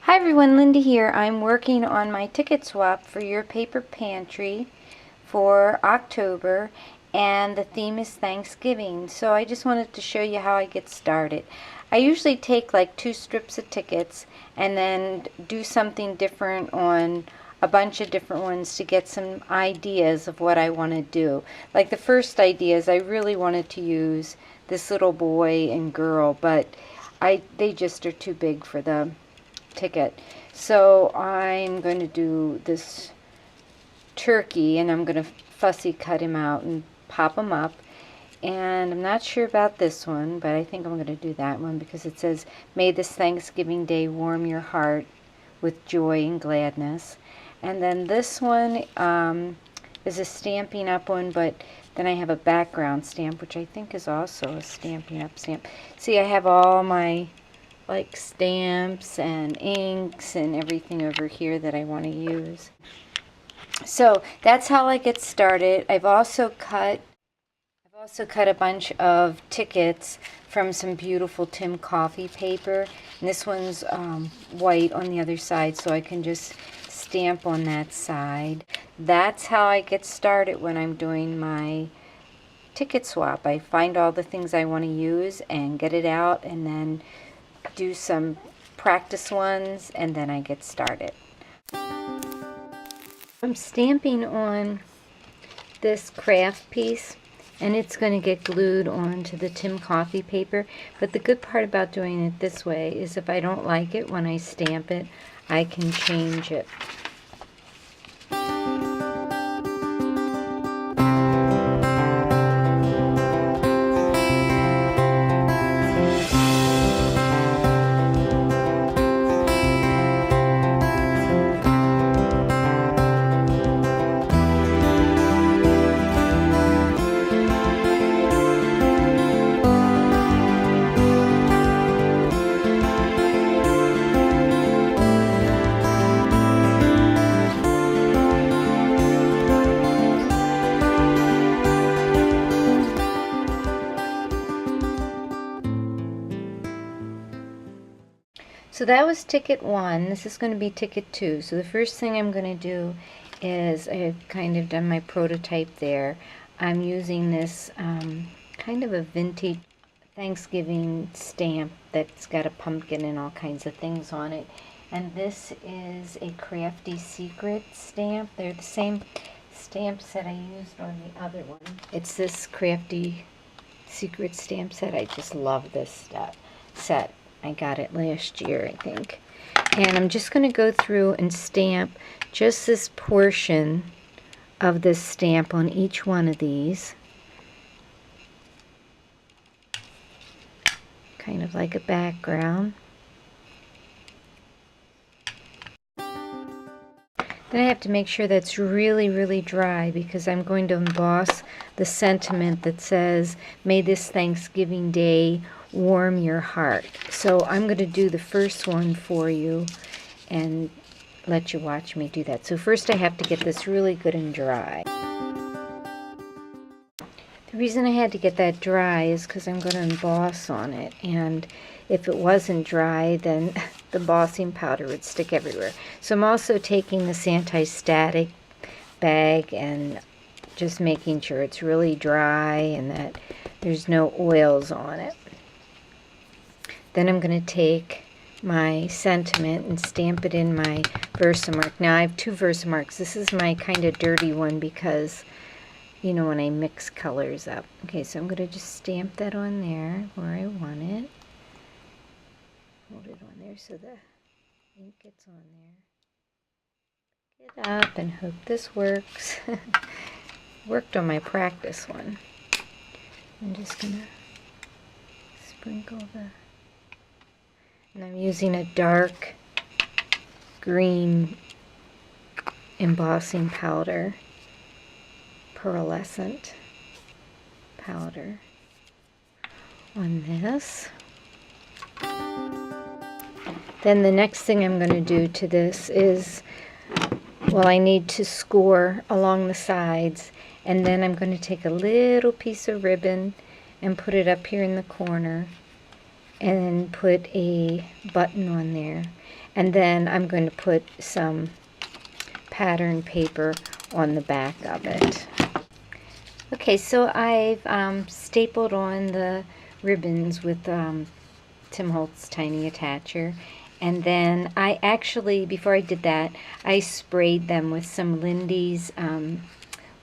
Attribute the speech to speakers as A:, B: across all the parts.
A: Hi everyone, Linda here. I'm working on my ticket swap for Your Paper Pantry for October, and the theme is Thanksgiving. So I just wanted to show you how I get started. I usually take like 2 strips of tickets and then do something different on a bunch of different ones to get some ideas of what I want to do. Like the first idea is I really wanted to use this little boy and girl, but they just are too big for the ticket. So I'm going to do this turkey, and I'm going to fussy cut him out and pop him up. And I'm not sure about this one, but I think I'm going to do that one because it says, "May this Thanksgiving Day warm your heart with joy and gladness." And then this one is a Stampin' Up one, but then I have a background stamp, which I think is also a Stampin' Up stamp. See, I have all my like stamps and inks and everything over here that I want to use. So that's how I get started. I've also cut a bunch of tickets from some beautiful Tim Coffee paper, and this one's white on the other side, so I can just stamp on that side. That's how I get started when I'm doing my ticket swap. I find all the things I want to use and get it out, and then do some practice ones, and then I get started. I'm stamping on this craft piece, and it's going to get glued onto the Tim Coffee paper. But the good part about doing it this way is if I don't like it when I stamp it, I can change it. So that was ticket 1. This is going to be ticket 2. So the first thing I'm going to do is, I've kind of done my prototype there. I'm using this kind of a vintage Thanksgiving stamp that's got a pumpkin and all kinds of things on it. And this is a Crafty Secret stamp. They're the same stamps that I used on the other one. It's this Crafty Secret stamp set. I just love this set. I got it last year, I think. And I'm just going to go through and stamp just this portion of this stamp on each one of these. Kind of like a background. Then I have to make sure that's really, really dry, because I'm going to emboss the sentiment that says, "May this Thanksgiving Day warm your heart." So I'm going to do the first one for you and let you watch me do that. So first I have to get this really good and dry. The reason I had to get that dry is because I'm going to emboss on it, and if it wasn't dry, then the embossing powder would stick everywhere. So I'm also taking this anti-static bag and just making sure it's really dry and that there's no oils on it. Then I'm going to take my sentiment and stamp it in my Versamark. Now I have 2 Versamarks. This is my kind of dirty one because, you know, when I mix colors up. Okay, so I'm going to just stamp that on there where I want it. Hold it on there so the ink gets on there. Get up and hope this works. Worked on my practice one. I'm just going to sprinkle and I'm using a dark green embossing powder, pearlescent powder on this. Then the next thing I'm going to do to this is, well, I need to score along the sides, and then I'm going to take a little piece of ribbon and put it up here in the corner and put a button on there. And then I'm going to put some pattern paper on the back of it. Okay, so I've stapled on the ribbons with Tim Holtz Tiny Attacher. And then I actually, before I did that, I sprayed them with some Lindy's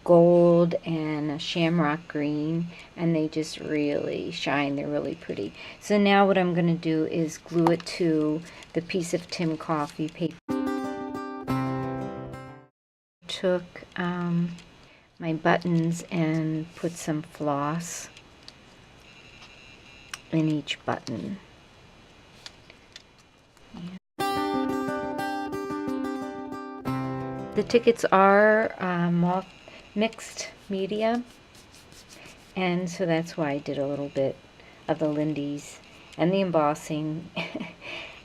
A: gold and shamrock green, and they just really shine. They're really pretty. So now what I'm going to do is glue it to the piece of Tim Coffee paper. Took my buttons and put some floss in each button. The tickets are mixed media, and so that's why I did a little bit of the Lindy's and the embossing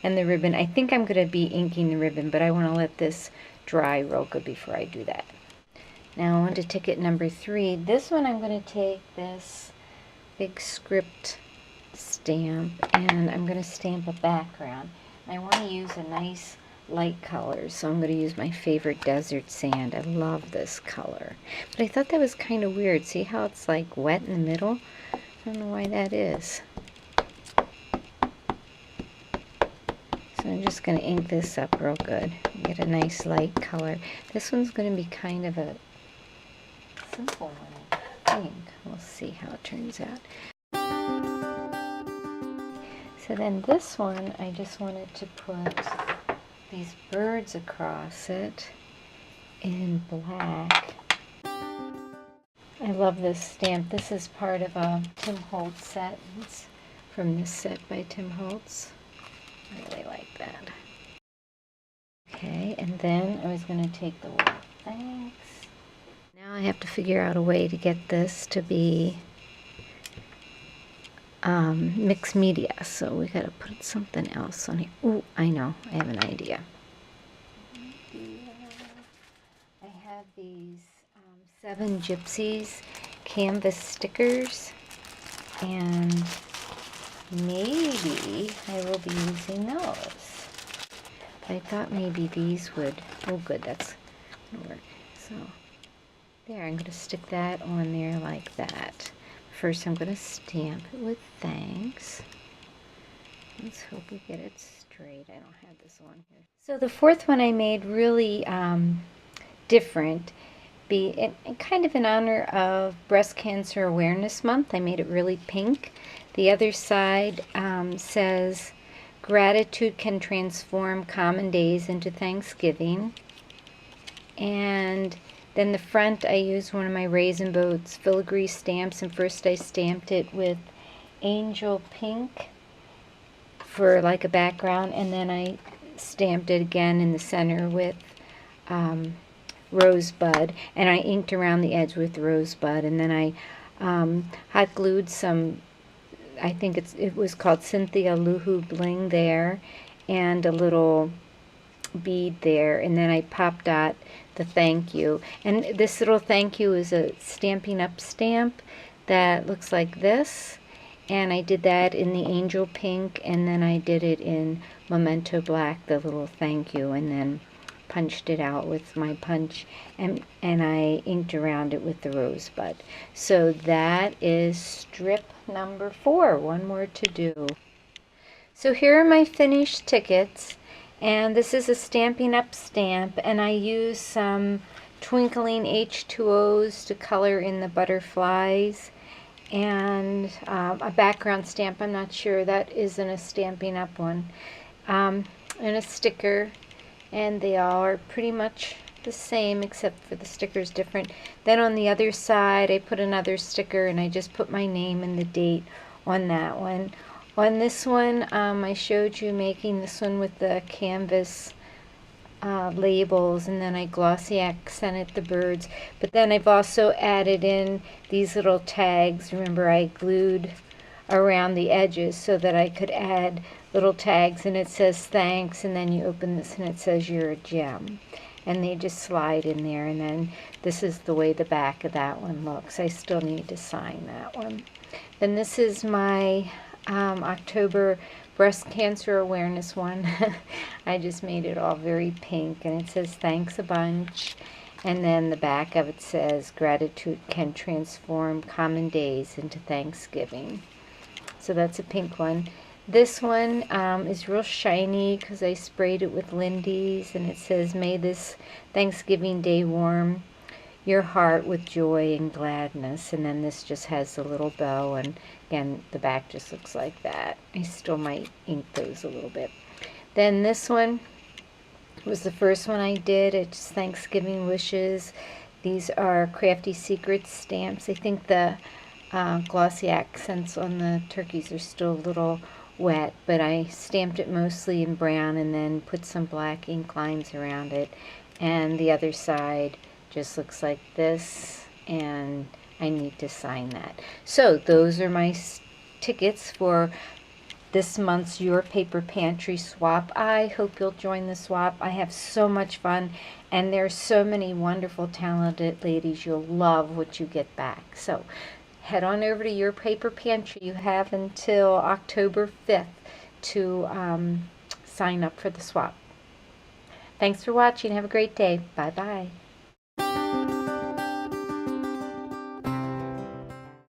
A: and the ribbon. I think I'm going to be inking the ribbon, but I want to let this dry real good before I do that. Now on to ticket number 3. This one I'm going to take this big script stamp and I'm going to stamp a background. I want to use a nice light color, so I'm going to use my favorite desert sand. I love this color. But I thought that was kind of weird. See how it's like wet in the middle? I don't know why that is. So I'm just going to ink this up real good. Get a nice light color. This one's going to be kind of a simple one, I think. We'll see how it turns out. So then this one, I just wanted to put these birds across it in black. I love this stamp. This is part of a Tim Holtz set. It's from this set by Tim Holtz. I really like that. Okay, and then I was going to take the word thanks. Now I have to figure out a way to get this to be mixed media, so we got to put something else on here. Ooh, I know, I have an idea. I have these 7 Gypsies canvas stickers, and maybe I will be using those. I thought maybe these would, oh good, that's gonna work. So there, I'm going to stick that on there like that. First I'm going to stamp it with thanks. Let's hope we get it straight. I don't have this on here. So the 4th one I made really different. Kind of in honor of Breast Cancer Awareness Month. I made it really pink. The other side says, gratitude can transform common days into Thanksgiving. And then the front, I used one of my Raisin Boats filigree stamps, and first I stamped it with Angel Pink for like a background, and then I stamped it again in the center with Rosebud, and I inked around the edge with Rosebud, and then I hot glued some, I think it was called Cynthia Luhu Bling there, and a little bead there, and then I pop dot the thank you. And this little thank you is a Stampin' Up stamp that looks like this, and I did that in the Angel Pink, and then I did it in Memento Black, the little thank you, and then punched it out with my punch, and I inked around it with the Rosebud. So that is strip number 4. One more to do. So here are my finished tickets. And this is a Stampin' Up stamp, and I use some twinkling H2Os to color in the butterflies, and a background stamp. I'm not sure, that isn't a Stampin' Up one, and a sticker, and they all are pretty much the same except for the sticker's different. Then on the other side I put another sticker, and I just put my name and the date on that one. On this one, I showed you making this one with the canvas labels, and then I glossy accented the birds. But then I've also added in these little tags. Remember, I glued around the edges so that I could add little tags, and it says thanks, and then you open this and it says you're a gem. And they just slide in there, and then this is the way the back of that one looks. I still need to sign that one. Then this is my October breast cancer awareness one. I just made it all very pink, and it says thanks a bunch. And then the back of it says gratitude can transform common days into Thanksgiving. So that's a pink one. This one is real shiny because I sprayed it with Lindy's, and it says, may this Thanksgiving day warm your heart with joy and gladness. And then this just has a little bow, and again, the back just looks like that. I still might ink those a little bit. Then this one was the first one I did. It's Thanksgiving wishes. These are Crafty Secrets stamps. I think the glossy accents on the turkeys are still a little wet, but I stamped it mostly in brown and then put some black ink lines around it. And the other side just looks like this, and I need to sign that. So those are my tickets for this month's Your Paper Pantry swap. I hope you'll join the swap. I have so much fun, and there's so many wonderful, talented ladies. You'll love what you get back. So head on over to Your Paper Pantry. You have until October 5th to sign up for the swap. Thanks for watching. Have a great day. Bye-bye.